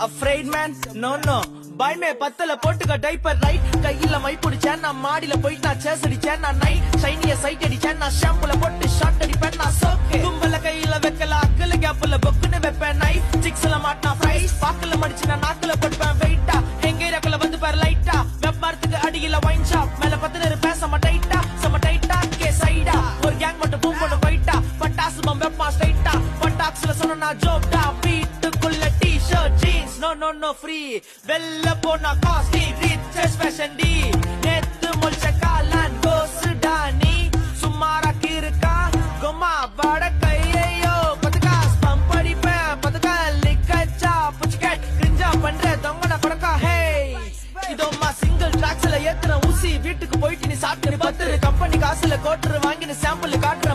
afraid man no no பயமே பத்தல போட்டுக்க டைப்பர் ரைட் கையில மை புடிச்சேன் நான் மாடியில போயிட்டு நான் சேஸ் அடிச்சேன் நான் நைட் சைனிய சைட் அடிச்சேன் நான் ஷாம்புல போட்டு ஷாட் அடிப்பேன் நான் சோக்கு கும்பல கையில வைக்கல அக்கல கேப்ல பொக்குன்னு வைப்பேன் நைட் சிக்ஸ்ல மாட்டா ஃப்ரைஸ் பாக்கல மடிச்சு நான் நாக்குல போட்டுப்பேன் வெயிட்டா எங்க ஏரியாக்குள்ள வந்து பாரு லைட்டா வெப் மரத்துக்கு அடியில வைன் ஷாப் மேல 10 பேர் செம டைட்டா கே சைடா ஒரு கேங் மட்டும் பூம் பண்ணு போயிட்டா பட்டாசு பம் வெப் மா ஸ்ட்ரைட்டா பட்டாக்ஸ்ல சொன்ன நான் ஜோப்டா வீட்டுக்குள்ள டி-ஷர்ட் ஜீன்ஸ் no free வெல்ல போனா காஸ்ட்லி ரிச்சஸ் ஃபேஷன் டி நேத்து முல்ச்ச காலான் கோசுடா நீ சும்மாரா கிறுக்கா கோமா வட கையையோ பதுக்கா ஸ்பம் படிப்பேன் பதுக்கா லிக்கச்சா புச்சுக்கட் கிரிஞ்சா பண்ற தொங்கன படக்கா ஹே இதோமா சிங்கிள் ட்ராக்ஸ்ல ஏத்துற ஊசி வீட்டுக்கு போயிட்டு நீ சாப்பிட்டு 10 கம்பெனி காசுல கோட்டர் வாங்கி நீ சாம்பிள் காட்டுற